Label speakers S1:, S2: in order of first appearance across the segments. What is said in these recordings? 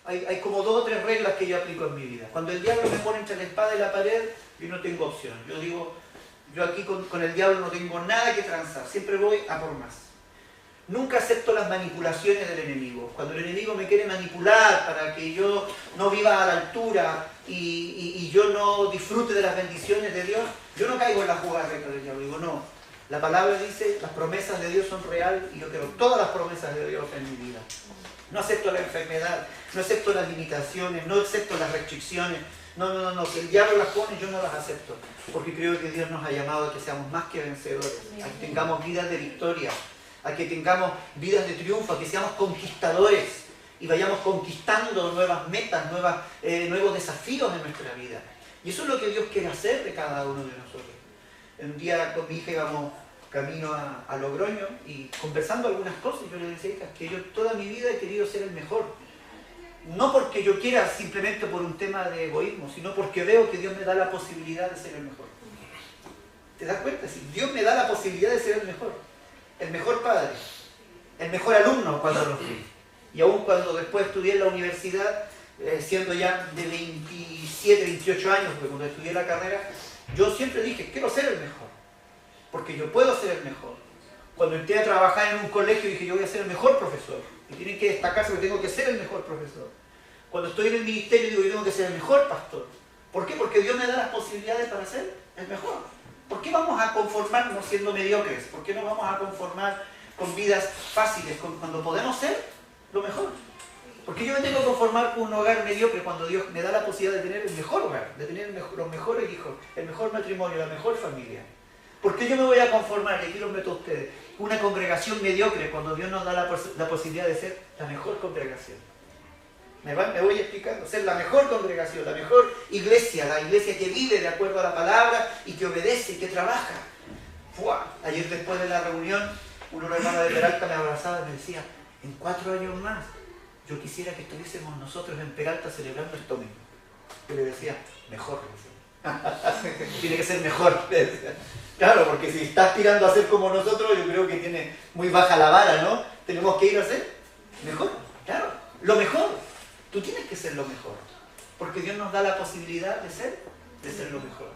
S1: hay como 2 o 3 reglas que yo aplico en mi vida. Cuando el diablo me pone entre la espada y la pared, yo no tengo opción. Yo digo, yo aquí con el diablo no tengo nada que transar, siempre voy a por más. Nunca acepto las manipulaciones del enemigo. Cuando el enemigo me quiere manipular para que yo no viva a la altura y yo no disfrute de las bendiciones de Dios, yo no caigo en la jugada recta del diablo. Digo, no. La palabra dice, las promesas de Dios son reales y yo quiero todas las promesas de Dios en mi vida. No acepto la enfermedad, no acepto las limitaciones, no acepto las restricciones. No, que el diablo las pone, yo no las acepto. Porque creo que Dios nos ha llamado a que seamos más que vencedores, a que tengamos vidas de victoria, a que tengamos vidas de triunfo, a que seamos conquistadores y vayamos conquistando nuevas metas, nuevos desafíos en nuestra vida. Y eso es lo que Dios quiere hacer de cada uno de nosotros. Un día con mi hija íbamos camino a Logroño y conversando algunas cosas, yo le decía, hija, que yo toda mi vida he querido ser el mejor. No porque yo quiera simplemente por un tema de egoísmo, sino porque veo que Dios me da la posibilidad de ser el mejor. ¿Te das cuenta? Si Dios me da la posibilidad de ser el mejor padre, el mejor alumno cuando lo fui. Y aún cuando después estudié en la universidad, siendo ya de 27, 28 años, porque cuando estudié la carrera, yo siempre dije, quiero ser el mejor, porque yo puedo ser el mejor. Cuando entré a trabajar en un colegio dije, yo voy a ser el mejor profesor, y tienen que destacarse que tengo que ser el mejor profesor. Cuando estoy en el ministerio digo, yo tengo que ser el mejor pastor. ¿Por qué? Porque Dios me da las posibilidades para ser el mejor. ¿Por qué vamos a conformarnos siendo mediocres? ¿Por qué no vamos a conformar con vidas fáciles cuando podemos ser lo mejor? ¿Por qué yo me tengo que conformar con un hogar mediocre cuando Dios me da la posibilidad de tener el mejor hogar, de tener los mejores hijos, el mejor matrimonio, la mejor familia? ¿Por qué yo me voy a conformar, y aquí los meto a ustedes, con una congregación mediocre cuando Dios nos da la posibilidad de ser la mejor congregación? Me voy explicando, ser la mejor congregación, la mejor iglesia, la iglesia que vive de acuerdo a la palabra y que obedece y que trabaja. ¡Fua! Ayer después de la reunión, una hermana de Peralta me abrazaba y me decía, en 4 años más, yo quisiera que estuviésemos nosotros en Peralta celebrando el domingo. Yo le decía, mejor, le decía. Tiene que ser mejor, le decía. Claro, porque si está aspirando a ser como nosotros, yo creo que tiene muy baja la vara, ¿no? Tenemos que ir a ser mejor, claro, lo mejor. Tú tienes que ser lo mejor, porque Dios nos da la posibilidad de ser lo mejor.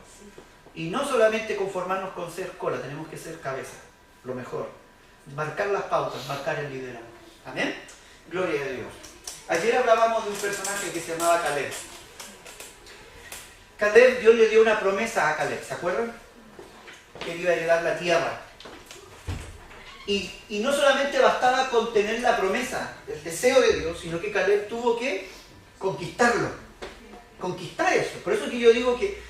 S1: Y no solamente conformarnos con ser cola, tenemos que ser cabeza, lo mejor. Marcar las pautas, marcar el liderazgo. ¿Amén? Gloria a Dios. Ayer hablábamos de un personaje que se llamaba Caleb. Caleb, Dios le dio una promesa a Caleb, ¿se acuerdan? Que él iba a heredar la tierra. Y no solamente bastaba con tener la promesa, el deseo de Dios, sino que Caleb tuvo que conquistarlo. Conquistar eso. Por eso que yo digo que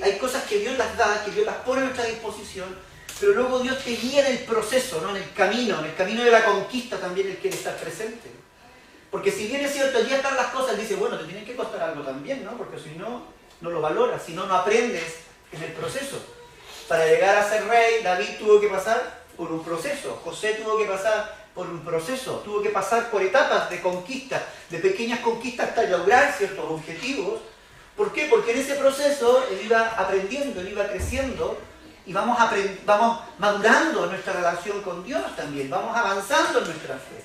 S1: hay cosas que Dios las da, que Dios las pone a nuestra disposición, pero luego Dios te guía en el proceso, ¿no? En el camino de la conquista también Él quiere estar presente. Porque si bien es cierto, allí están las cosas, Él dice, bueno, te tienen que costar algo también, ¿no? Porque si no, no lo valoras, si no, no aprendes en el proceso. Para llegar a ser rey, David tuvo que pasar por un proceso, José tuvo que pasar por un proceso, tuvo que pasar por etapas de conquista, de pequeñas conquistas hasta lograr ciertos objetivos. ¿Por qué? Porque en ese proceso él iba aprendiendo, él iba creciendo y vamos madurando en nuestra relación con Dios también, vamos avanzando en nuestra fe.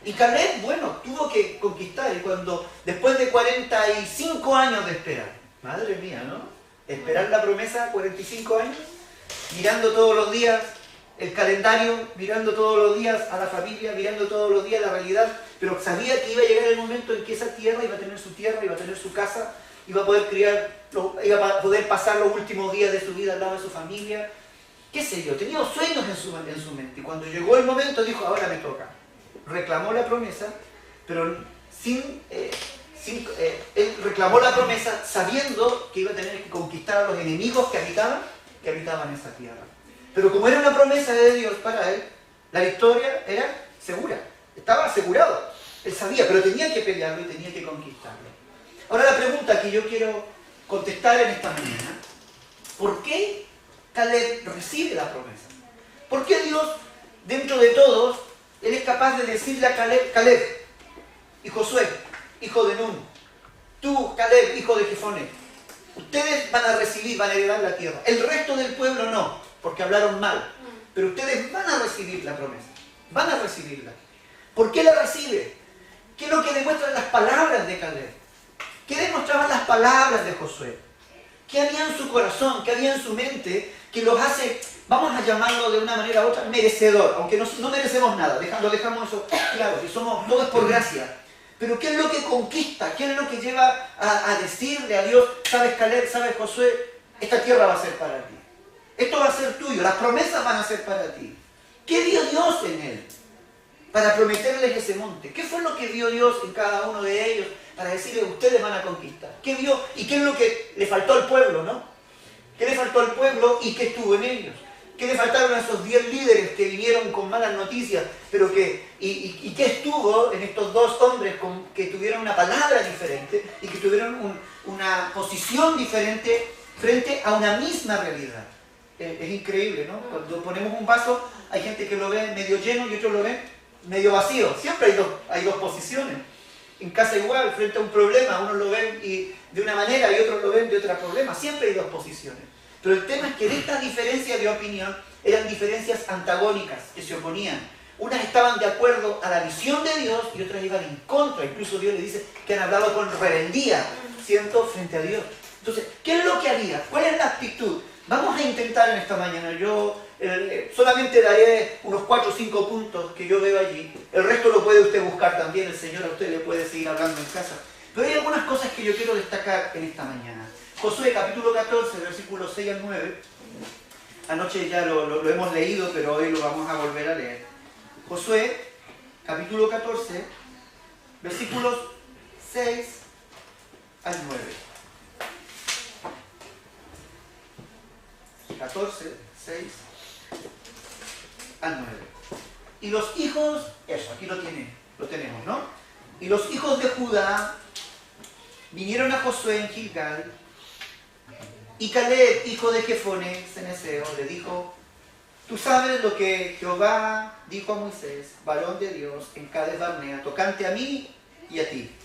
S1: Y Caleb, bueno, tuvo que conquistar y cuando después de 45 años de esperar, madre mía, ¿no? Esperar la promesa, 45 años, mirando todos los días el calendario, mirando todos los días a la familia, mirando todos los días la realidad, pero sabía que iba a llegar el momento en que esa tierra iba a tener su tierra, iba a tener su casa, iba a poder iba a poder pasar los últimos días de su vida al lado de su familia, qué sé yo, tenía sueños en su mente, y cuando llegó el momento dijo, ahora me toca. Reclamó la promesa, pero él reclamó la promesa sabiendo que iba a tener que conquistar a los enemigos que habitaban esa tierra. Pero como era una promesa de Dios para él, la victoria era segura, estaba asegurado. Él sabía, pero tenía que pelearlo y tenía que conquistarlo. Ahora la pregunta que yo quiero contestar en esta mañana, ¿por qué Caleb recibe la promesa? ¿Por qué Dios, dentro de todos, Él es capaz de decirle a Caleb, y Josué, hijo de Nun, tú, Caleb, hijo de Jefone, ustedes van a recibir, van a heredar la tierra. El resto del pueblo no, porque hablaron mal. Pero ustedes van a recibir la promesa, van a recibirla. ¿Por qué la recibe? ¿Qué es lo que demuestran las palabras de Caleb? ¿Qué demostraban las palabras de Josué? ¿Qué había en su corazón? ¿Qué había en su mente que los hace, vamos a llamarlo de una manera u otra, merecedor? Aunque no merecemos nada, lo dejamos eso claro, que somos todos por gracia. Pero ¿qué es lo que conquista? ¿Qué es lo que lleva a decirle a Dios, sabes Caleb, sabes Josué, esta tierra va a ser para ti? Esto va a ser tuyo, las promesas van a ser para ti. ¿Qué vio Dios en él para prometerles ese monte? ¿Qué fue lo que vio Dios en cada uno de ellos para decirle, ustedes van a conquistar? ¿Qué vio? ¿Y qué es lo que le faltó al pueblo, no? ¿Qué le faltó al pueblo y qué estuvo en ellos? ¿Qué le faltaron a esos 10 líderes que vinieron con malas noticias? Pero ¿y qué estuvo en estos 2 hombres que tuvieron una palabra diferente y que tuvieron una posición diferente frente a una misma realidad? Es increíble, ¿no? Cuando ponemos un vaso, hay gente que lo ve medio lleno y otros lo ven medio vacío. Siempre hay dos posiciones. En casa igual, frente a un problema, unos lo ven de una manera y otros lo ven de otra problema. Siempre hay 2 posiciones. Pero el tema es que de estas diferencias de opinión eran diferencias antagónicas que se oponían. Unas estaban de acuerdo a la visión de Dios y otras iban en contra. Incluso Dios le dice que han hablado con rebeldía, ¿cierto?, frente a Dios. Entonces, ¿qué es lo que haría? ¿Cuál es la actitud? Vamos a intentar en esta mañana. Yo solamente daré unos 4 o 5 puntos que yo veo allí. El resto lo puede usted buscar también. El Señor a usted le puede seguir hablando en casa. Pero hay algunas cosas que yo quiero destacar en esta mañana. Josué capítulo 14, versículos 6 al 9. Anoche ya lo hemos leído, pero hoy lo vamos a volver a leer. Josué capítulo 14, versículos 6 al 9. 14, 6 al 9. Y los hijos, eso, aquí lo tenemos, ¿no? Y los hijos de Judá vinieron a Josué en Gilgal, y Caleb, hijo de Jefone, ceneseo, le dijo, tú sabes lo que Jehová dijo a Moisés, varón de Dios, en Cades Barnea, tocante a mí y a ti.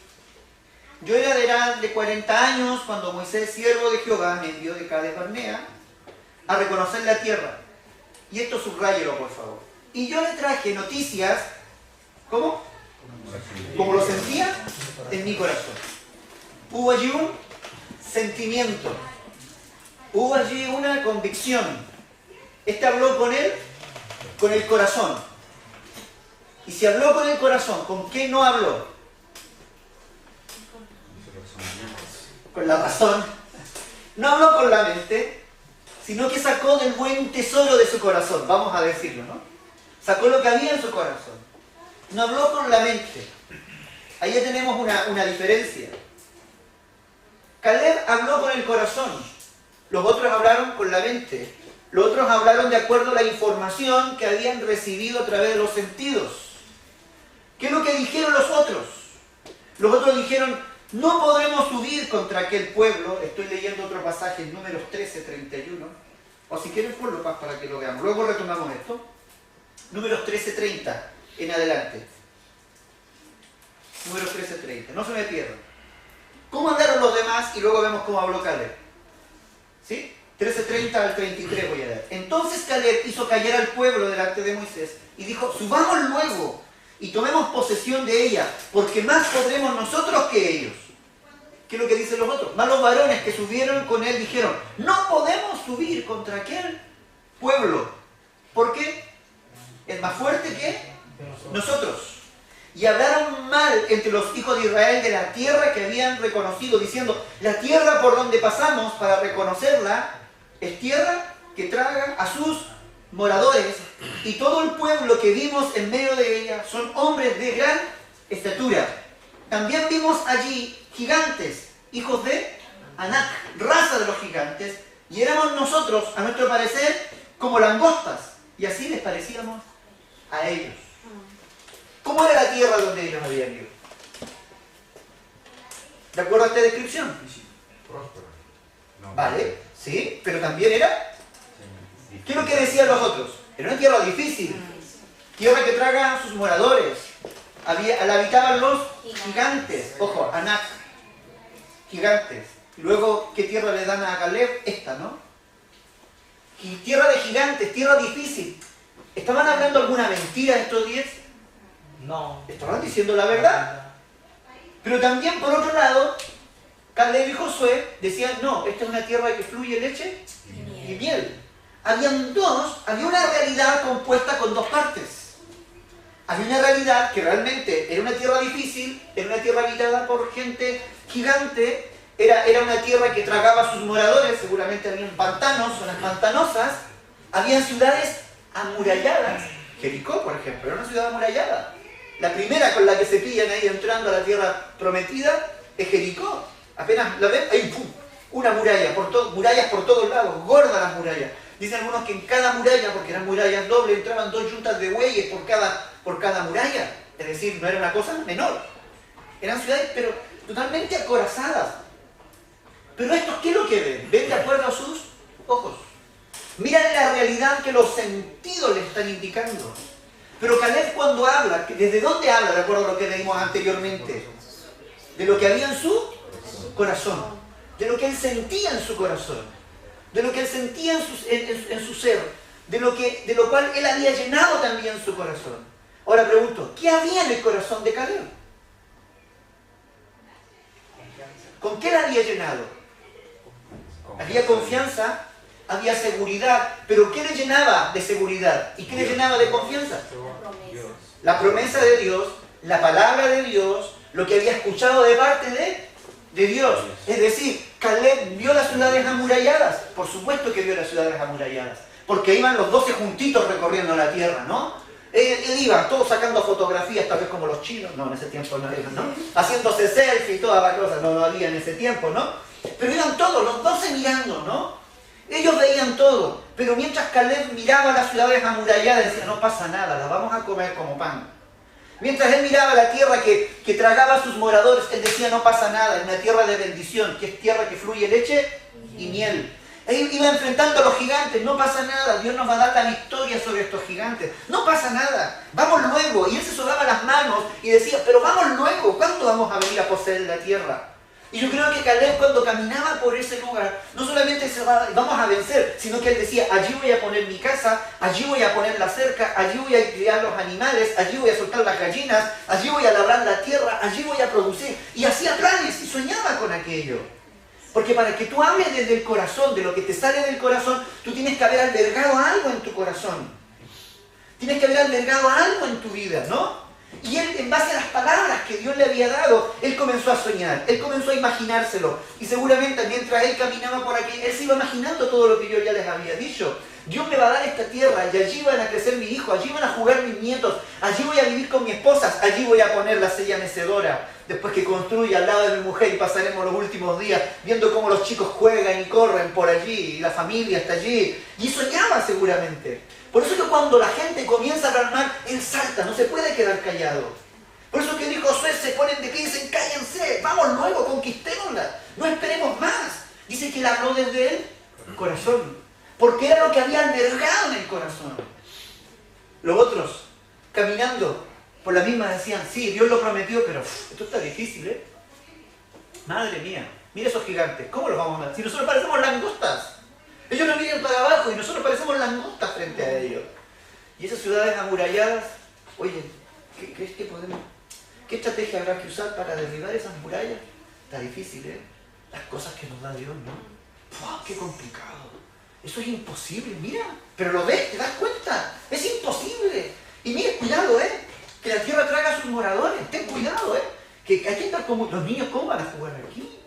S1: Yo era de edad de 40 años cuando Moisés, siervo de Jehová, me envió de Cades Barnea a reconocer la tierra. Y esto subráyelo, por favor. Y yo le traje noticias, ¿cómo? Como lo sentía en mi corazón. Hubo allí un sentimiento. Hubo allí una convicción. Este habló con él, con el corazón. Y si habló con el corazón, ¿con qué no habló? Con la razón. No habló con la mente, sino que sacó del buen tesoro de su corazón, vamos a decirlo, ¿no? Sacó lo que había en su corazón. No habló con la mente. Ahí ya tenemos una diferencia. Caleb habló con el corazón. Los otros hablaron con la mente. Los otros hablaron de acuerdo a la información que habían recibido a través de los sentidos. ¿Qué es lo que dijeron los otros? Los otros dijeron, no podremos subir contra aquel pueblo. Estoy leyendo otro pasaje, en Números 13, 31. O si quieren, ponlo para que lo veamos. Luego retomamos esto. Números 13, 30 en adelante. Números 13, 30. No se me pierdan. ¿Cómo andaron los demás? Y luego vemos cómo habló Caleb. ¿Sí? 13:30 al 33 voy a leer. Entonces Caleb hizo callar al pueblo delante de Moisés y dijo, subamos luego y tomemos posesión de ella, porque más podremos nosotros que ellos. ¿Qué es lo que dicen los otros? Más los varones que subieron con él dijeron, no podemos subir contra aquel pueblo. ¿Por qué? Es más fuerte que nosotros. Y hablaron mal entre los hijos de Israel de la tierra que habían reconocido, diciendo, la tierra por donde pasamos para reconocerla es tierra que traga a sus moradores, y todo el pueblo que vimos en medio de ella son hombres de gran estatura. También vimos allí gigantes, hijos de Anac, raza de los gigantes, y éramos nosotros, a nuestro parecer, como langostas, y así les parecíamos a ellos. ¿Cómo era la tierra donde ellos habían ido? ¿De acuerdo a esta descripción?
S2: Próspera. No.
S1: Vale, sí, pero también era... ¿Qué es lo que decían los otros? Era una tierra difícil, tierra que traga a sus moradores. La habitaban los gigantes, ojo, Anac, gigantes. Y luego, ¿qué tierra le dan a Caleb? Esta, ¿no? Y tierra de gigantes, tierra difícil. ¿Estaban hablando alguna mentira estos 10?
S3: No.
S1: Estaban diciendo la verdad. Pero también, por otro lado, Caleb y Josué decían, no, esta es una tierra que fluye leche y miel. Había una realidad compuesta con dos partes. Había una realidad que realmente era una tierra difícil, era una tierra habitada por gente gigante, era una tierra que tragaba a sus moradores, seguramente habían pantanos, zonas pantanosas, habían ciudades amuralladas. Jericó, por ejemplo, era una ciudad amurallada. La primera con la que se pillan ahí entrando a la tierra prometida es Jericó. Apenas la ven, hay una muralla, murallas por todos lados, gordas las murallas. Dicen algunos que en cada muralla, porque eran murallas dobles, entraban 2 yuntas de bueyes por cada muralla. Es decir, no era una cosa menor. Eran ciudades, pero totalmente acorazadas. Pero estos, ¿qué es lo que ven? Ven de acuerdo a sus ojos. Miran la realidad que los sentidos le están indicando. Pero Caleb, cuando habla, ¿desde dónde habla? De acuerdo a lo que leímos anteriormente. De lo que había en su corazón. De lo que él sentía en su corazón. De lo que él sentía en su ser. De lo cual él había llenado también su corazón. Ahora pregunto, ¿qué había en el corazón de Caleb? ¿Con qué la había llenado? Había confianza, había seguridad, pero ¿qué le llenaba de seguridad? ¿Y qué le llenaba de confianza? La promesa de Dios, la palabra de Dios, lo que había escuchado de parte de Dios. Es decir, Caleb vio las ciudades amuralladas. Por supuesto que vio las ciudades amuralladas, porque iban los 12 juntitos recorriendo la tierra, ¿no? Él iba, todos sacando fotografías, tal vez como los chinos, no, en ese tiempo no eran, ¿no? Haciéndose selfie y toda la cosa, no había en ese tiempo, ¿no? Pero iban todos, los 12 mirando, ¿no? Ellos veían todo, pero mientras Caleb miraba las ciudades amuralladas, decía, no pasa nada, las vamos a comer como pan. Mientras él miraba la tierra que tragaba a sus moradores, él decía, no pasa nada, es una tierra de bendición, que es tierra que fluye leche y miel. Él iba enfrentando a los gigantes, no pasa nada, Dios nos va a dar la victoria sobre estos gigantes, no pasa nada, vamos luego. Y él se solaba las manos y decía, pero vamos luego, ¿cuándo vamos a venir a poseer la tierra? Y yo creo que Caleb, cuando caminaba por ese lugar, no solamente se va, vamos a vencer, sino que él decía, allí voy a poner mi casa, allí voy a poner la cerca, allí voy a criar los animales, allí voy a soltar las gallinas, allí voy a labrar la tierra, allí voy a producir. Y hacía planes y soñaba con aquello. Porque para que tú hables desde el corazón, de lo que te sale del corazón, tú tienes que haber albergado algo en tu corazón. Tienes que haber albergado algo en tu vida, ¿no? Y él, en base a las palabras que Dios le había dado, él comenzó a soñar, él comenzó a imaginárselo. Y seguramente mientras él caminaba por aquí, él se iba imaginando todo lo que yo ya les había dicho. Dios me va a dar esta tierra y allí van a crecer mis hijos, allí van a jugar mis nietos, allí voy a vivir con mi esposa, allí voy a poner la silla mecedora. Después que construya al lado de mi mujer y pasaremos los últimos días viendo cómo los chicos juegan y corren por allí y la familia está allí. Y soñaba seguramente. Por eso que cuando la gente comienza a clamar, él salta, no se puede quedar callado. Por eso que dijo Josué, se ponen de pie y dicen, cállense, vamos luego, conquistémosla, no esperemos más. Dice que él habló desde el corazón, porque era lo que había albergado en el corazón. Los otros, caminando por la misma, decían, sí, Dios lo prometió, pero esto está difícil, ¿eh? Madre mía, mira esos gigantes, ¿cómo los vamos a ver? Si nosotros parecemos langostas. Ellos nos miran para abajo y nosotros parecemos langostas frente a ellos. Y esas ciudades amuralladas, oye, ¿qué crees que podemos? ¿Qué estrategia habrá que usar para derribar esas murallas? Está difícil, ¿eh? Las cosas que nos da Dios, ¿no? ¡Pua, qué complicado! Eso es imposible, mira. Pero lo ves, te das cuenta. Es imposible. Y mira, cuidado, ¿eh? Que la tierra traga a sus moradores. Ten cuidado, ¿eh? Que aquí están como los niños, ¿cómo van a jugar aquí?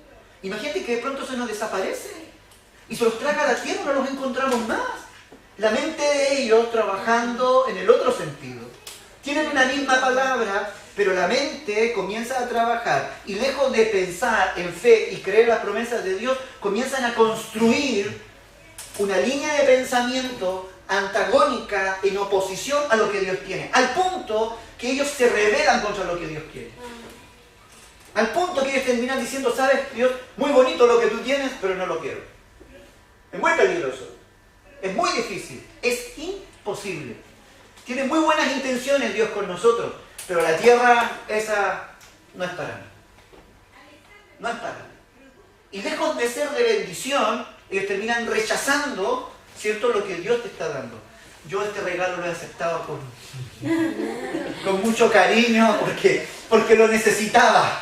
S1: Imagínate que de pronto se nos desaparece. Y se los traga la tierra, no los encontramos más. La mente de ellos trabajando en el otro sentido. Tienen una misma palabra, pero la mente comienza a trabajar y lejos de pensar en fe y creer las promesas de Dios, comienzan a construir una línea de pensamiento antagónica en oposición a lo que Dios tiene. Al punto que ellos se rebelan contra lo que Dios quiere. Al punto que ellos terminan diciendo, sabes, Dios, muy bonito lo que tú tienes, pero no lo quiero. Es muy peligroso, es muy difícil, es imposible. Tiene muy buenas intenciones Dios con nosotros, pero la tierra esa no es para mí. No es para mí. Y lejos de ser de bendición, ellos terminan rechazando, ¿cierto?, lo que Dios te está dando. Yo este regalo lo he aceptado con mucho cariño porque lo necesitaba.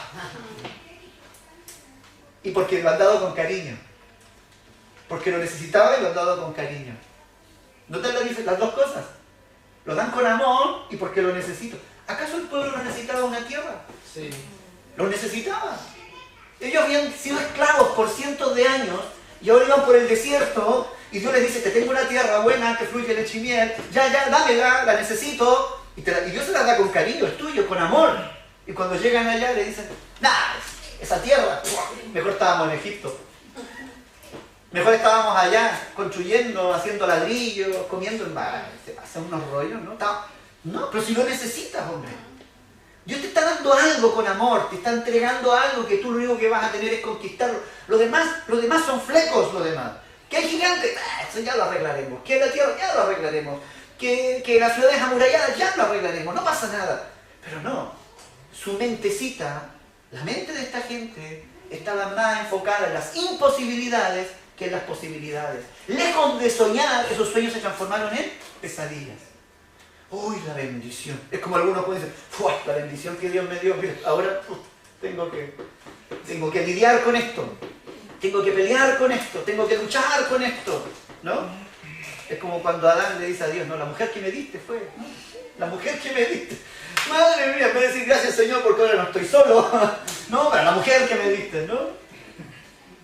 S1: y porque lo han dado con cariño. Porque lo necesitaba y lo han dado con cariño. ¿Notan las dos cosas? Lo dan con amor y porque lo necesito. ¿Acaso el pueblo no necesitaba una tierra?
S3: Sí.
S1: Lo necesitaba. Ellos habían sido esclavos por cientos de años y ahora iban por el desierto y Dios les dice, te tengo una tierra buena que fluye leche y miel, ya, dámela, la necesito. Y Dios se la da con cariño, es tuyo, con amor. Y cuando llegan allá le dicen, nah, esa tierra, mejor estábamos en Egipto. Mejor estábamos allá construyendo, haciendo ladrillos, comiendo en bar. Se pasan unos rollos, ¿no? No, pero si lo necesitas, hombre. Dios te está dando algo con amor, te está entregando algo que tú lo único que vas a tener es conquistarlo. Lo demás son flecos, lo demás. Que hay gigantes, eso ya lo arreglaremos. Que la tierra, ya lo arreglaremos. Que las ciudades amuralladas, ya lo arreglaremos. No pasa nada. Pero no, su mentecita, la mente de esta gente, estaba más enfocada en las imposibilidades que en las posibilidades. Lejos de soñar, esos sueños se transformaron en pesadillas. ¡Uy, la bendición! Es como algunos pueden decir, ¡fua! La bendición que Dios me dio, mira, ahora tengo que lidiar con esto, tengo que pelear con esto, tengo que luchar con esto, ¿no? Es como cuando Adán le dice a Dios, no, la mujer que me diste fue, ¿no? La mujer que me diste. Madre mía, puede decir gracias Señor porque ahora no estoy solo. No, pero la mujer que me diste, ¿no?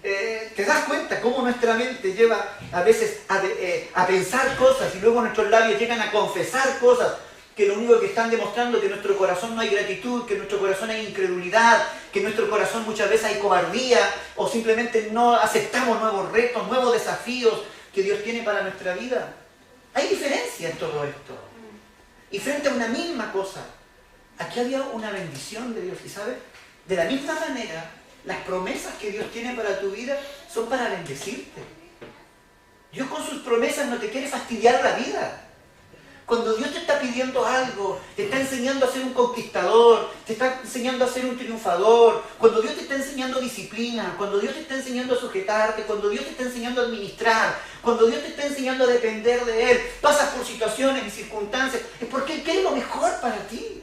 S1: ¿Te das cuenta cómo nuestra mente lleva a veces a pensar cosas y luego nuestros labios llegan a confesar cosas que lo único que están demostrando es que en nuestro corazón no hay gratitud, que en nuestro corazón hay incredulidad, que en nuestro corazón muchas veces hay cobardía o simplemente no aceptamos nuevos retos, nuevos desafíos que Dios tiene para nuestra vida? Hay diferencia en todo esto. Y frente a una misma cosa, aquí había una bendición de Dios. ¿Y sabes? De la misma manera, las promesas que Dios tiene para tu vida son para bendecirte. Dios con sus promesas no te quiere fastidiar la vida. Cuando Dios te está pidiendo algo, te está enseñando a ser un conquistador, te está enseñando a ser un triunfador, cuando Dios te está enseñando disciplina, cuando Dios te está enseñando a sujetarte, cuando Dios te está enseñando a administrar, cuando Dios te está enseñando a depender de Él, pasas por situaciones y circunstancias, es porque Él quiere lo mejor para ti.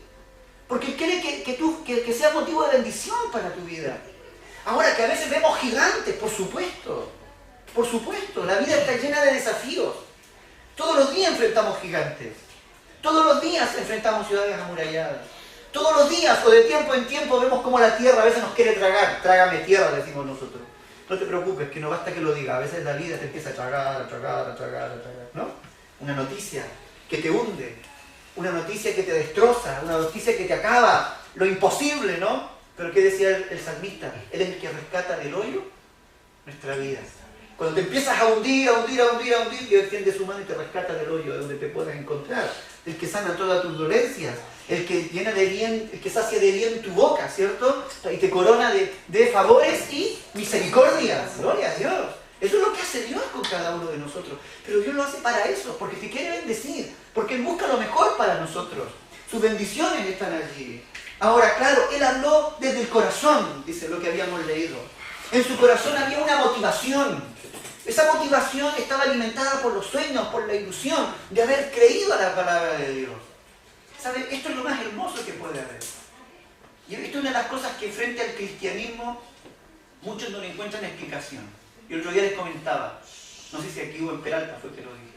S1: Porque Él quiere que sea motivo de bendición para tu vida. Ahora, que a veces vemos gigantes, por supuesto, la vida está llena de desafíos. Todos los días enfrentamos gigantes, todos los días enfrentamos ciudades amuralladas, todos los días o de tiempo en tiempo vemos cómo la tierra a veces nos quiere tragar. Trágame tierra, decimos nosotros. No te preocupes, que no basta que lo diga, a veces la vida te empieza a tragar, ¿no? Una noticia que te hunde, una noticia que te destroza, una noticia que te acaba, lo imposible, ¿no? Pero ¿qué decía el salmista? Él es el que rescata del hoyo nuestra vida. Cuando te empiezas a hundir, Dios extiende su mano y te rescata del hoyo de donde te puedas encontrar. El que sana todas tus dolencias, el que llena de bien, el que sacia de bien tu boca, ¿cierto? Y te corona de favores y misericordias. Gloria a Dios. Eso es lo que hace Dios con cada uno de nosotros. Pero Dios lo hace para eso, porque te quiere bendecir, porque Él busca lo mejor para nosotros. Sus bendiciones están allí. Ahora, claro, Él habló desde el corazón, dice lo que habíamos leído. En su corazón había una motivación. Esa motivación estaba alimentada por los sueños, por la ilusión de haber creído a la palabra de Dios. ¿Sabe? Esto es lo más hermoso que puede haber. Y esto es una de las cosas que frente al cristianismo muchos no le encuentran explicación. Y el otro día les comentaba, no sé si aquí o en Peralta fue que lo dije,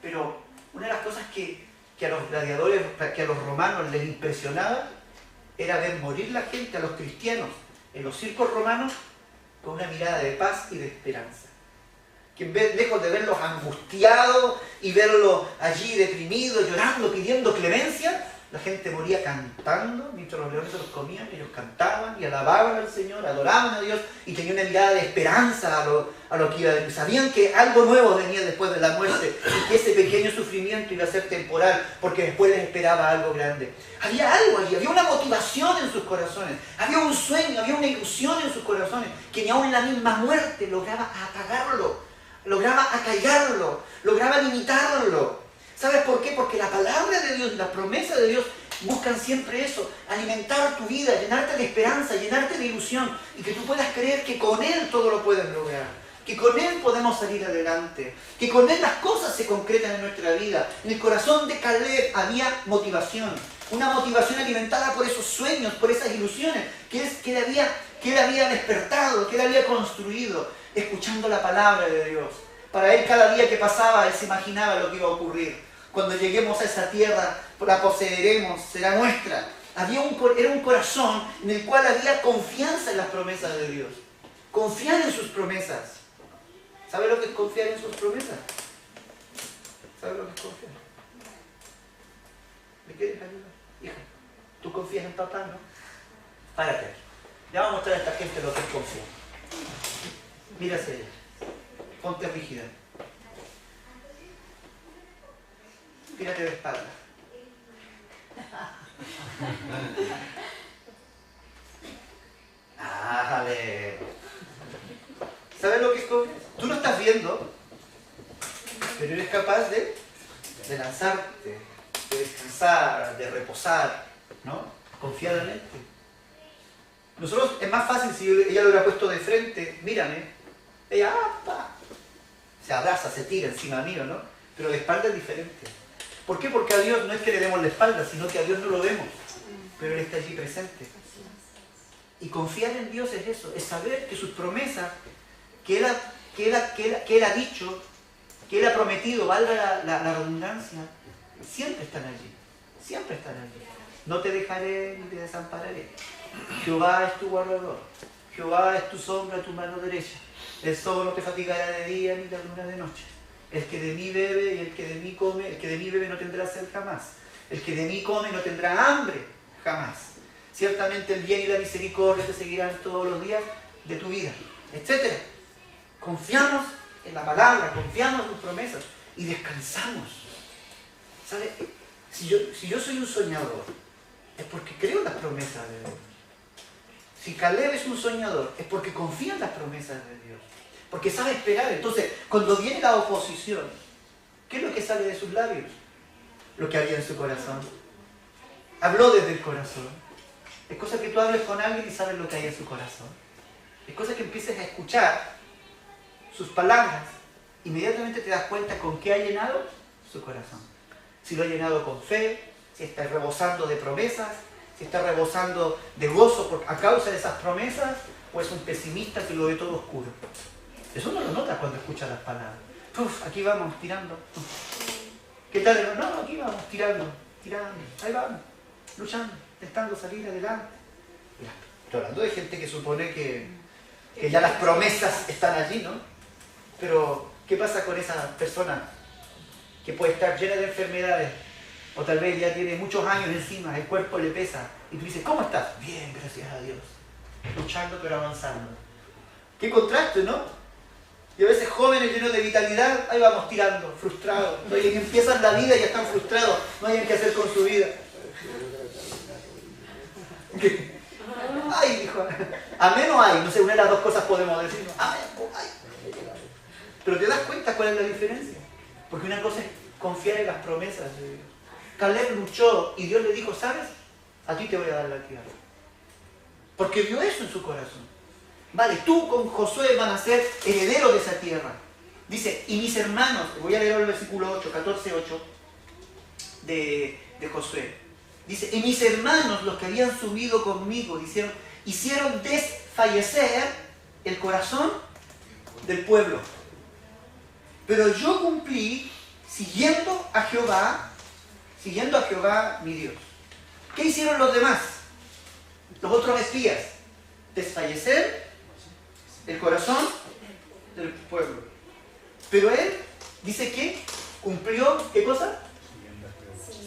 S1: pero una de las cosas que a los gladiadores, que a los romanos les impresionaba, era ver morir la gente, a los cristianos, en los circos romanos, con una mirada de paz y de esperanza. Que en vez, lejos de verlos angustiados y verlos allí deprimidos, llorando, pidiendo clemencia, la gente moría cantando, mientras los leones se los comían, ellos cantaban y alababan al Señor, adoraban a Dios y tenían una mirada de esperanza a lo que iba a venir. Sabían que algo nuevo venía después de la muerte y que ese pequeño sufrimiento iba a ser temporal, porque después les esperaba algo grande. Había algo allí, había una motivación en sus corazones, había un sueño, había una ilusión en sus corazones, que ni aún en la misma muerte lograba apagarlo, lograba acallarlo, lograba limitarlo. ¿Sabes por qué? Porque la palabra de Dios, las promesas de Dios buscan siempre eso, alimentar tu vida, llenarte de esperanza, llenarte de ilusión y que tú puedas creer que con Él todo lo puedes lograr, que con Él podemos salir adelante, que con Él las cosas se concretan en nuestra vida. En el corazón de Caleb había motivación. Una motivación alimentada por esos sueños, por esas ilusiones que él había despertado, que él había construido, escuchando la palabra de Dios. Para él, cada día que pasaba, él se imaginaba lo que iba a ocurrir. Cuando lleguemos a esa tierra, la poseeremos, será nuestra. Era un corazón en el cual había confianza en las promesas de Dios. Confiar en sus promesas. ¿Sabe lo que es confiar en sus promesas? ¿Sabe lo que es confiar? ¿Me quieres ayudar? Hija, ¿tú confías en papá, no? Párate aquí. Le vamos a mostrar a esta gente lo que es confiar. Mira hacia ella. Ponte rígida. Tírate de espalda. Vale. ¿Sabes lo que es confiar? Tú lo estás viendo, pero eres capaz de lanzarte, de descansar, de reposar, ¿no? Confiadamente. Nosotros es más fácil si ella lo hubiera puesto de frente, mírame, ella se abraza, se tira encima mío, ¿no? Pero de espalda es diferente. ¿Por qué? Porque a Dios no es que le demos la espalda, sino que a Dios no lo vemos, pero Él está allí presente. Y confiar en Dios es eso, es saber que sus promesas, que Él ha dicho, que Él ha prometido, valga la redundancia, siempre están allí, siempre están allí. No te dejaré ni te desampararé. Jehová es tu guardador, Jehová es tu sombra, tu mano derecha. El sol no te fatigará de día ni la luna de noche. El que de mí bebe y el que de mí come, el que de mí bebe no tendrá sed jamás. El que de mí come no tendrá hambre jamás. Ciertamente el bien y la misericordia te seguirán todos los días de tu vida, etc. Confiamos en la palabra, confiamos en tus promesas y descansamos. ¿Sabe? Si yo soy un soñador, es porque creo en las promesas de Dios. Si Caleb es un soñador, es porque confía en las promesas de Dios. Porque sabe esperar. Entonces, cuando viene la oposición, ¿qué es lo que sale de sus labios? Lo que había en su corazón. Habló desde el corazón. Es cosa que tú hables con alguien y sabes lo que hay en su corazón. Es cosa que empieces a escuchar sus palabras. Inmediatamente te das cuenta con qué ha llenado su corazón. Si lo ha llenado con fe, si está rebosando de promesas, si está rebosando de gozo a causa de esas promesas, o es un pesimista que lo ve todo oscuro. Eso no lo notas cuando escuchas las palabras. Aquí vamos, tirando. ¿Qué tal? No, aquí vamos, tirando. Ahí vamos, luchando, intentando salir adelante. Mira, estoy hablando de gente que supone que ya las promesas están allí, ¿no? Pero, ¿qué pasa con esa persona que puede estar llena de enfermedades? O tal vez ya tiene muchos años encima, el cuerpo le pesa. Y tú dices, ¿cómo estás? Bien, gracias a Dios. Luchando pero avanzando. Qué contraste, ¿no? Y a veces jóvenes llenos de vitalidad, ahí vamos tirando, frustrados. Y empiezan la vida y ya están frustrados, no hayan qué hacer con su vida. Ay, dijo, amén o hay, no sé, una de las dos cosas podemos decir. Amén o hay. Pero te das cuenta cuál es la diferencia. Porque una cosa es confiar en las promesas de Dios. Caleb luchó y Dios le dijo, ¿sabes? A ti te voy a dar la tierra. Porque vio eso en su corazón. Vale, tú con Josué van a ser herederos de esa tierra. Dice, y mis hermanos, voy a leer el versículo 8, 14, 8 de Josué. Dice, y mis hermanos, los que habían subido conmigo, hicieron desfallecer el corazón del pueblo. Pero yo cumplí siguiendo a Jehová mi Dios. ¿Qué hicieron los demás? Los otros espías. Desfallecer el corazón del pueblo. Pero él dice que cumplió, ¿qué cosa?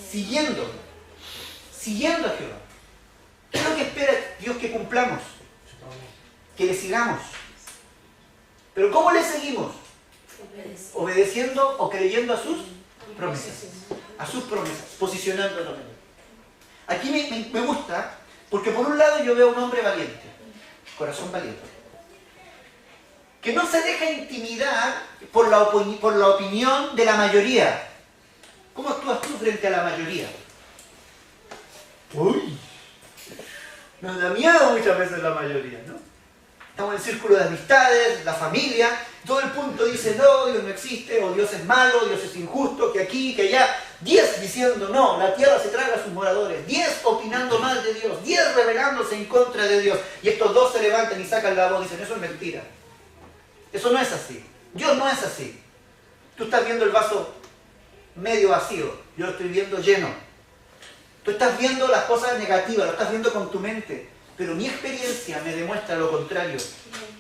S1: Siguiendo a Jehová. ¿Qué es lo que espera Dios que cumplamos? Que le sigamos. ¿Pero cómo le seguimos? Obedeciendo o creyendo a sus promesas. A sus promesas, posicionándonos. Aquí me gusta, porque por un lado yo veo a un hombre valiente, corazón valiente, que no se deja intimidar por la opinión de la mayoría. ¿Cómo actúas tú frente a la mayoría? Uy, nos da miedo muchas veces la mayoría, ¿no? Estamos en el círculo de amistades, la familia, todo el punto dice, no, Dios no existe, o Dios es malo, Dios es injusto, que aquí, que allá. 10 diciendo no, la tierra se traga a sus moradores, 10 opinando mal de Dios, 10 rebelándose en contra de Dios, y estos dos se levantan y sacan la voz y dicen, eso es mentira. Eso no es así. Dios no es así. Tú estás viendo el vaso medio vacío, yo lo estoy viendo lleno. Tú estás viendo las cosas negativas, lo estás viendo con tu mente, pero mi experiencia me demuestra lo contrario.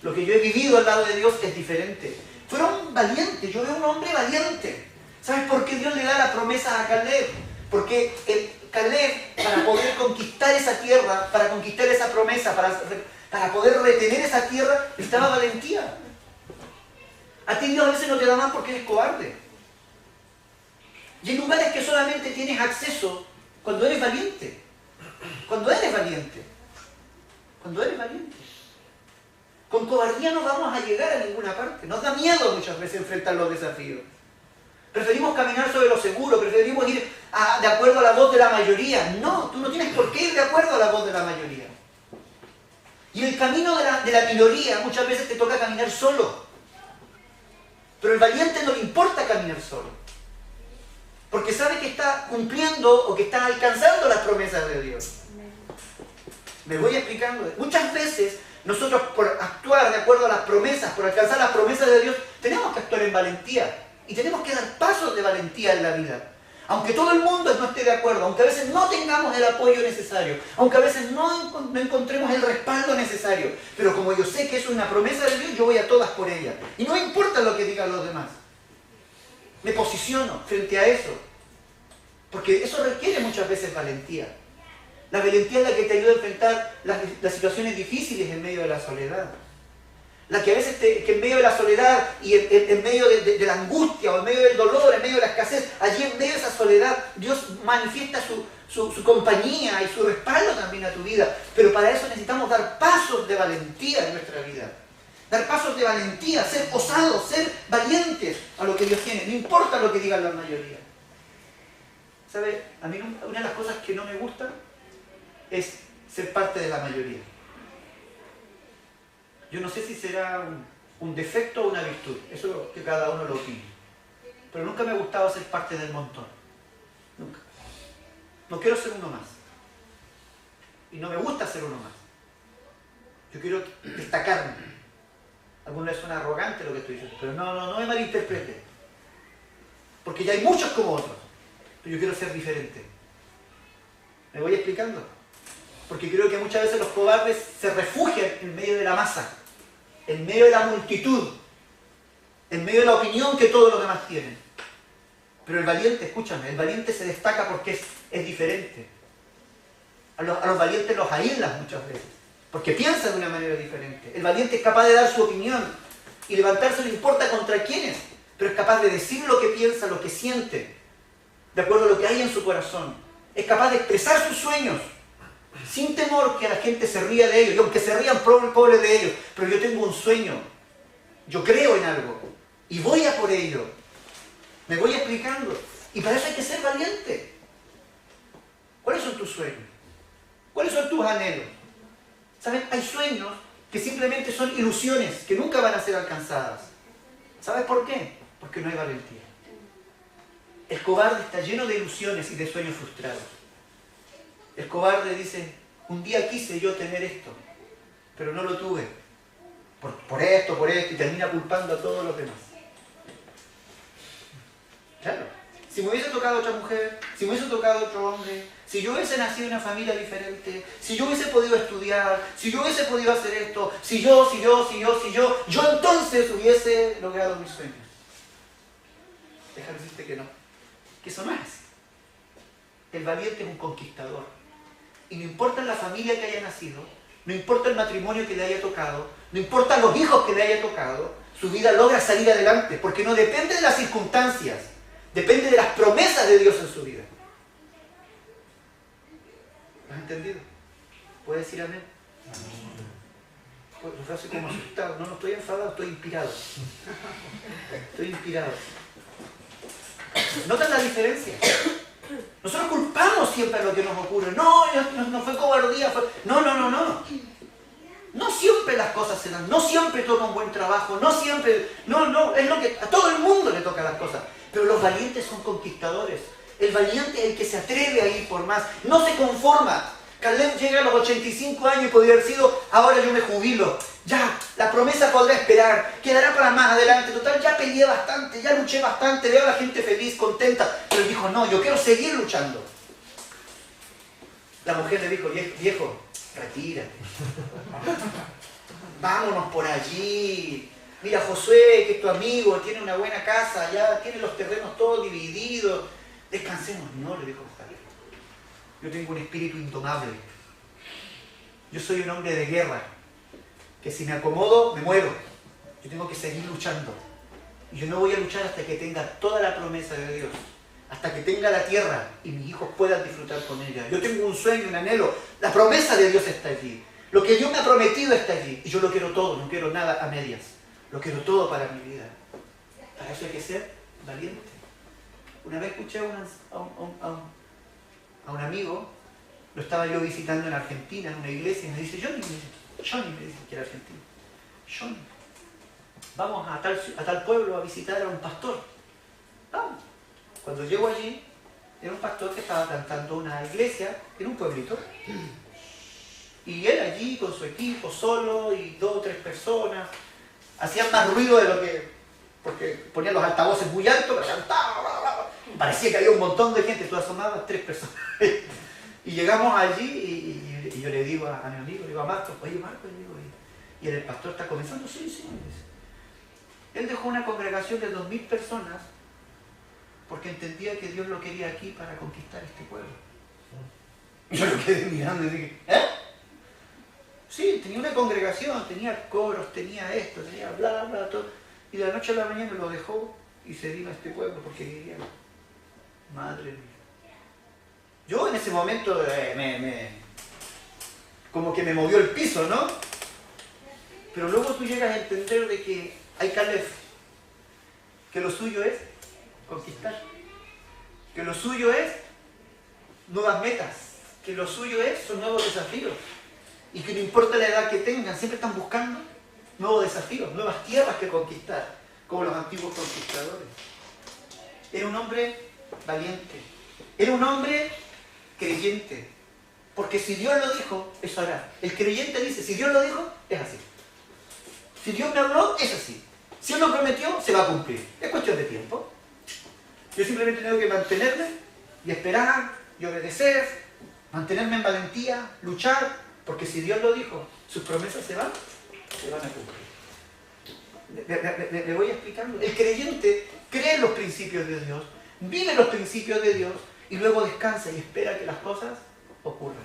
S1: Lo que yo he vivido al lado de Dios es diferente. Fueron valientes, yo veo un hombre valiente. ¿Sabes por qué Dios le da la promesa a Caleb? Porque Caleb, para poder conquistar esa tierra, para conquistar esa promesa, para poder retener esa tierra, necesitaba valentía. A ti Dios a veces no te da más porque eres cobarde. Y hay lugares que solamente tienes acceso cuando eres valiente. Cuando eres valiente. Cuando eres valiente. Con cobardía no vamos a llegar a ninguna parte. Nos da miedo muchas veces enfrentar los desafíos. Preferimos caminar sobre lo seguro, preferimos ir de acuerdo a la voz de la mayoría. No, tú no tienes por qué ir de acuerdo a la voz de la mayoría. Y el camino de la minoría muchas veces te toca caminar solo. Pero el valiente no le importa caminar solo. Porque sabe que está cumpliendo o que está alcanzando las promesas de Dios. Me voy explicando. Muchas veces nosotros por actuar de acuerdo a las promesas, por alcanzar las promesas de Dios, tenemos que actuar en valentía. Y tenemos que dar pasos de valentía en la vida. Aunque todo el mundo no esté de acuerdo, aunque a veces no tengamos el apoyo necesario, aunque a veces no encontremos el respaldo necesario, pero como yo sé que eso es una promesa de Dios, yo voy a todas por ella. Y no importa lo que digan los demás. Me posiciono frente a eso. Porque eso requiere muchas veces valentía. La valentía es la que te ayuda a enfrentar las situaciones difíciles en medio de la soledad. La que a veces que en medio de la soledad y en medio de la angustia o en medio del dolor, en medio de la escasez, allí en medio de esa soledad Dios manifiesta su compañía y su respaldo también a tu vida. Pero para eso necesitamos dar pasos de valentía en nuestra vida. Dar pasos de valentía, ser osados, ser valientes a lo que Dios tiene. No importa lo que digan la mayoría. ¿Sabe? A mí una de las cosas que no me gusta es ser parte de la mayoría. Yo no sé si será un defecto o una virtud, eso que cada uno lo opine. Pero nunca me ha gustado ser parte del montón. Nunca. No quiero ser uno más. Y no me gusta ser uno más. Yo quiero destacarme. Alguna vez suena arrogante lo que estoy diciendo, pero no me malinterprete. Porque ya hay muchos como otros. Pero yo quiero ser diferente. ¿Me voy explicando? Porque creo que muchas veces los cobardes se refugian en medio de la masa, en medio de la multitud, en medio de la opinión que todos los demás tienen. Pero el valiente, escúchame, el valiente se destaca porque es diferente. A los valientes los aíslan muchas veces, porque piensan de una manera diferente. El valiente es capaz de dar su opinión y levantarse no importa contra quiénes, pero es capaz de decir lo que piensa, lo que siente, de acuerdo a lo que hay en su corazón. Es capaz de expresar sus sueños, sin temor que la gente se ría de ellos, y aunque se rían pobres de ellos, pero yo tengo un sueño, yo creo en algo, y voy a por ello. Me voy explicando. Y para eso hay que ser valiente. ¿Cuáles son tus sueños? ¿Cuáles son tus anhelos? ¿Sabes? Hay sueños que simplemente son ilusiones, que nunca van a ser alcanzadas. ¿Sabes por qué? Porque no hay valentía. El cobarde está lleno de ilusiones y de sueños frustrados. El cobarde dice, un día quise yo tener esto, pero no lo tuve. Por esto, y termina culpando a todos los demás. Claro. Si me hubiese tocado otra mujer, si me hubiese tocado otro hombre, si yo hubiese nacido en una familia diferente, si yo hubiese podido estudiar, si yo hubiese podido hacer esto, si yo entonces hubiese logrado mis sueños. Déjame decirte que no, que eso no es así. El valiente es un conquistador. Y no importa la familia que haya nacido, no importa el matrimonio que le haya tocado, no importa los hijos que le haya tocado, su vida logra salir adelante, porque no depende de las circunstancias, depende de las promesas de Dios en su vida. ¿Lo has entendido? ¿Puedes decir amén? Pues yo estoy como asustado, no estoy enfadado, estoy inspirado. Estoy inspirado. ¿Notan la diferencia? Nosotros culpamos siempre lo que nos ocurre. No fue cobardía. No. No siempre las cosas se dan. No siempre toca un buen trabajo. No siempre. Es lo que a todo el mundo le toca las cosas. Pero los valientes son conquistadores. El valiente es el que se atreve a ir por más. No se conforma. Caleb llega a los 85 años y podría haber sido, ahora yo me jubilo. Ya, la promesa podrá esperar. Quedará para más adelante. Total, ya peleé bastante, ya luché bastante. Veo a la gente feliz, contenta. Pero él dijo, no, yo quiero seguir luchando. La mujer le dijo, viejo, retírate. Vámonos por allí. Mira, Josué, que es tu amigo, tiene una buena casa, ya tiene los terrenos todos divididos. Descansemos. No, le dijo Caleb. Yo tengo un espíritu indomable. Yo soy un hombre de guerra. Que si me acomodo, me muero. Yo tengo que seguir luchando. Y yo no voy a luchar hasta que tenga toda la promesa de Dios. Hasta que tenga la tierra y mis hijos puedan disfrutar con ella. Yo tengo un sueño, un anhelo. La promesa de Dios está allí. Lo que Dios me ha prometido está allí. Y yo lo quiero todo, no quiero nada a medias. Lo quiero todo para mi vida. Para eso hay que ser valiente. Una vez escuché a un amigo, lo estaba yo visitando en Argentina, en una iglesia, y me dice, Johnny, me dice que era argentino. Johnny, vamos a tal pueblo a visitar a un pastor. Vamos. Cuando llego allí, era un pastor que estaba cantando una iglesia en un pueblito. Y él allí con su equipo solo y 2 o 3 personas. Hacían más ruido de lo que... porque ponían los altavoces muy altos, pero cantaba, bla, bla, bla. Parecía que había un montón de gente, tú asomabas 3 personas. Y llegamos allí y yo le digo a mi amigo, le digo a Marcos, oye Marcos, le digo, y el pastor está comenzando, sí. Él dejó una congregación de 2000 personas porque entendía que Dios lo quería aquí para conquistar este pueblo. Y yo lo quedé mirando y dije, ¿eh? Sí, tenía una congregación, tenía coros, tenía esto, tenía bla, bla, todo. Y de la noche a la mañana lo dejó y se vino a este pueblo porque quería. Madre mía. Yo en ese momento como que me movió el piso, ¿no? Pero luego tú llegas a entender de que hay Caleb, que lo suyo es conquistar, que lo suyo es nuevas metas, que lo suyo son nuevos desafíos, y que no importa la edad que tengan, siempre están buscando nuevos desafíos, nuevas tierras que conquistar, como los antiguos conquistadores. Era un hombre valiente, era un hombre creyente, porque si Dios lo dijo, eso hará. El creyente dice, si Dios lo dijo, es así. Si Dios me habló, es así. Si Él lo prometió, se va a cumplir. Es cuestión de tiempo. Yo simplemente tengo que mantenerme y esperar y obedecer, mantenerme en valentía, luchar, porque si Dios lo dijo, sus promesas se van a cumplir. Le voy explicando. El creyente cree en los principios de Dios, vive los principios de Dios y luego descansa y espera que las cosas ocurran.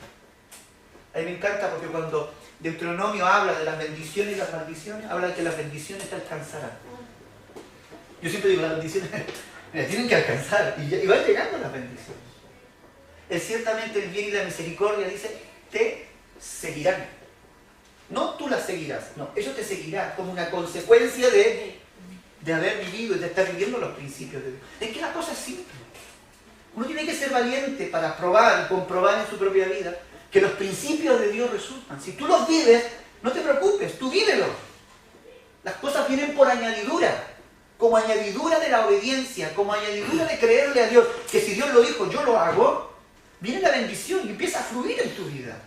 S1: A mí me encanta porque cuando Deuteronomio habla de las bendiciones y las maldiciones, habla de que las bendiciones te alcanzarán. Yo siempre digo, las bendiciones tienen que alcanzar y van llegando las bendiciones. Ciertamente el bien y la misericordia, dice, te seguirán. No tú las seguirás, no, ellos te seguirán como una consecuencia de haber vivido y de estar viviendo los principios de Dios. Es que la cosa es simple. Uno tiene que ser valiente para probar y comprobar en su propia vida que los principios de Dios resultan. Si tú los vives, no te preocupes, tú vívelos. Las cosas vienen por añadidura, como añadidura de la obediencia, como añadidura de creerle a Dios, que si Dios lo dijo, yo lo hago, viene la bendición y empieza a fluir en tu vida.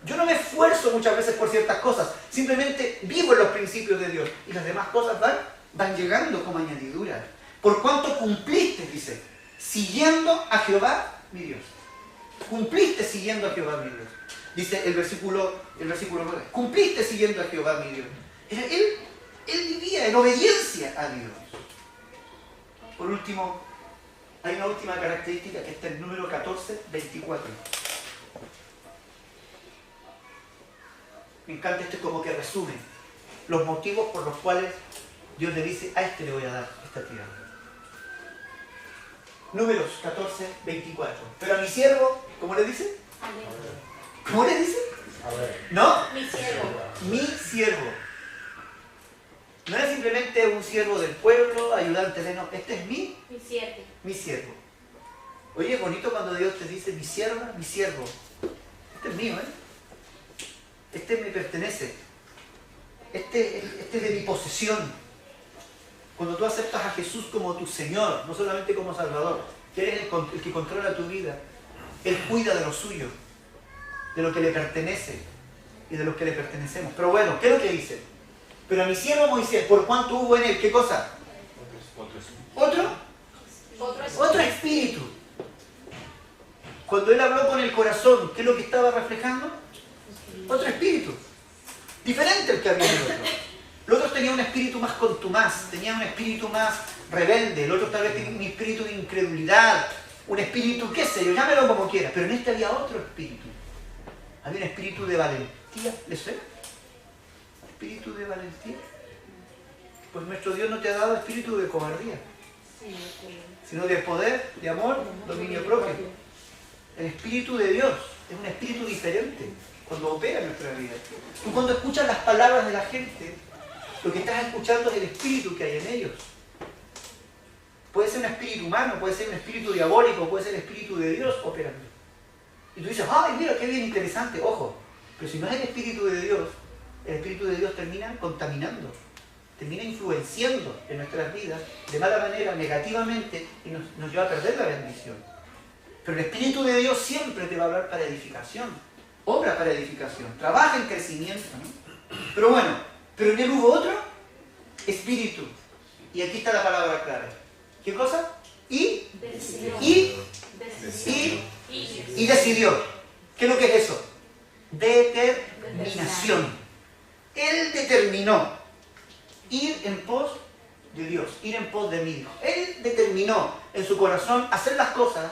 S1: Yo no me esfuerzo muchas veces por ciertas cosas, simplemente vivo en los principios de Dios y las demás cosas van llegando como añadidura. Por cuanto cumpliste, dice, siguiendo a Jehová mi Dios. Cumpliste siguiendo a Jehová mi Dios. Dice el versículo 9, cumpliste siguiendo a Jehová mi Dios. Él vivía en obediencia a Dios. Por último, hay una última característica que está en el número 14, 24. Me encanta esto, como que resume los motivos por los cuales Dios le dice, a este le voy a dar esta tierra. Números 14, 24. Pero a mi siervo, ¿cómo le dice? ¿Cómo le dice? ¿No?
S3: Mi siervo.
S1: Mi siervo. No era simplemente un siervo del pueblo, ayudante de no. Este es mi
S3: siervo.
S1: Mi siervo. Oye, es bonito cuando Dios te dice mi sierva, mi siervo. Este es mío, ¿eh? Este me pertenece. Este es de mi posesión. Cuando tú aceptas a Jesús como tu Señor, no solamente como Salvador, que Él es el que controla tu vida. Él cuida de lo suyo, de lo que le pertenece y de los que le pertenecemos. Pero bueno, ¿qué es lo que dice? Pero a mi siervo Moisés, por cuanto hubo en él, ¿qué cosa? Otro espíritu. Cuando él habló con el corazón, ¿qué es lo que estaba reflejando? Otro espíritu. Diferente al que había en el otro. El otro tenía un espíritu más contumaz, tenía un espíritu más rebelde. El otro tal vez tenía un espíritu de incredulidad, un espíritu, qué sé yo, llámelo como quiera. Pero en este había otro espíritu. Había un espíritu de valentía. ¿Le suena? Espíritu de valentía. Pues nuestro Dios no te ha dado espíritu de cobardía, sino de poder, de amor, dominio propio. El espíritu de Dios es un espíritu diferente cuando opera en nuestra vida. Tú cuando escuchas las palabras de la gente, lo que estás escuchando es el espíritu que hay en ellos. Puede ser un espíritu humano, puede ser un espíritu diabólico, puede ser el espíritu de Dios operando. Y tú dices, ¡ay, mira, qué bien interesante! Ojo, pero si no es el espíritu de Dios termina contaminando, termina influenciando en nuestras vidas de mala manera, negativamente, y nos lleva a perder la bendición. Pero el Espíritu de Dios siempre te va a hablar para edificación, obra para edificación, trabaja en crecimiento, ¿no? Pero bueno, pero en él hubo otro espíritu. Y aquí está la palabra clave. ¿Qué cosa? Y decidió. ¿Qué es lo que es eso? Determinación. Él determinó ir en pos de Dios, ir en pos de mí. Él determinó en su corazón hacer las cosas,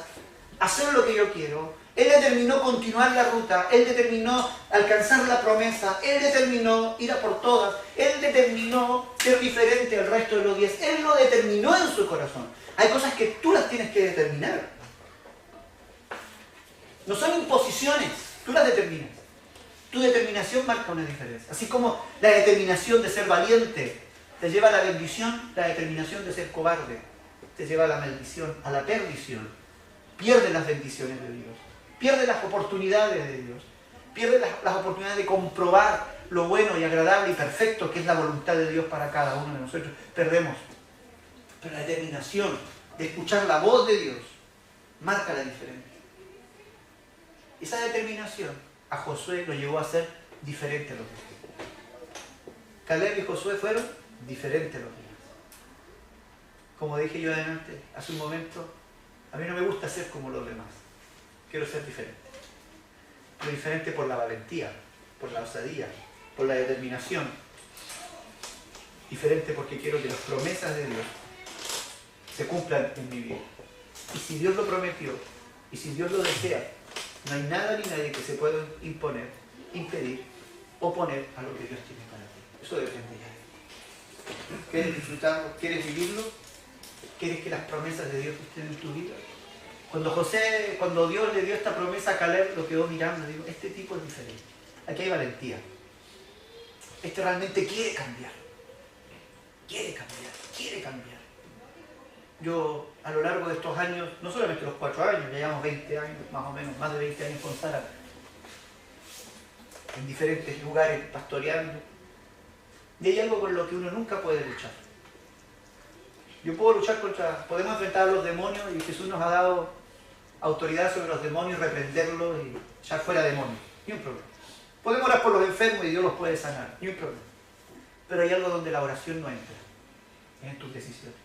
S1: hacer lo que yo quiero. Él determinó continuar la ruta, Él determinó alcanzar la promesa, Él determinó ir a por todas, Él determinó ser diferente al resto de los 10. Él lo determinó en su corazón. Hay cosas que tú las tienes que determinar. No son imposiciones, tú las determinas. Tu determinación marca una diferencia. Así como la determinación de ser valiente te lleva a la bendición, la determinación de ser cobarde te lleva a la maldición, a la perdición. Pierdes las bendiciones de Dios, pierdes las oportunidades de Dios, pierdes las oportunidades de comprobar lo bueno y agradable y perfecto que es la voluntad de Dios para cada uno de nosotros. Perdemos. Pero la determinación de escuchar la voz de Dios marca la diferencia. Esa determinación a Josué lo llevó a ser diferente a los demás. Caleb y Josué fueron diferentes a los demás. Como dije yo adelante, hace un momento, a mí no me gusta ser como los demás. Quiero ser diferente. Pero diferente por la valentía, por la osadía, por la determinación. Diferente porque quiero que las promesas de Dios se cumplan en mi vida. Y si Dios lo prometió, y si Dios lo desea, no hay nada ni nadie que se pueda imponer, impedir, oponer a lo que Dios tiene para ti. Eso depende ya de ti. ¿Quieres disfrutarlo? ¿Quieres vivirlo? ¿Quieres que las promesas de Dios estén en tu vida? Cuando Dios le dio esta promesa a Caleb, lo quedó mirando y dijo, este tipo es diferente. Aquí hay valentía. Este realmente quiere cambiar. Quiere cambiar, quiere cambiar. Yo, a lo largo de estos años, no solamente los 4 años, ya llevamos 20 años, más o menos, más de 20 años con Sara, en diferentes lugares, pastoreando. Y hay algo con lo que uno nunca puede luchar. Yo puedo luchar podemos enfrentar a los demonios y Jesús nos ha dado autoridad sobre los demonios, reprenderlos y echar fuera demonios. Ni un problema. Podemos orar por los enfermos y Dios los puede sanar. Ni un problema. Pero hay algo donde la oración no entra. Es en tus decisiones.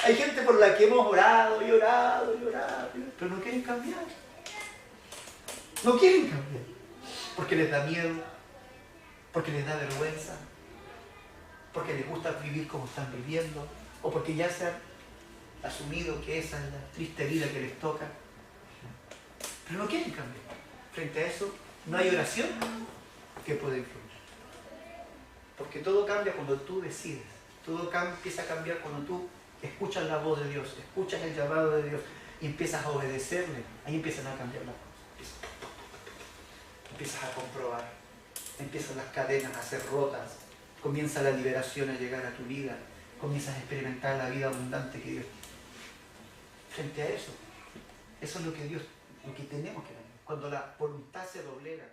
S1: Hay gente por la que hemos orado y orado y orado, pero no quieren cambiar. No quieren cambiar. Porque les da miedo, porque les da vergüenza, porque les gusta vivir como están viviendo, o porque ya se han asumido que esa es la triste vida que les toca. Pero no quieren cambiar. Frente a eso, no hay oración que pueda influir. Porque todo cambia cuando tú decides. Todo empieza a cambiar cuando tú escuchas la voz de Dios, escuchas el llamado de Dios y empiezas a obedecerle. Ahí empiezan a cambiar las cosas. Empiezas a comprobar. Empiezan las cadenas a ser rotas. Comienza la liberación a llegar a tu vida. Comienzas a experimentar la vida abundante que Dios tiene. Frente a eso, eso es lo que tenemos que ver. Cuando la voluntad se doblega.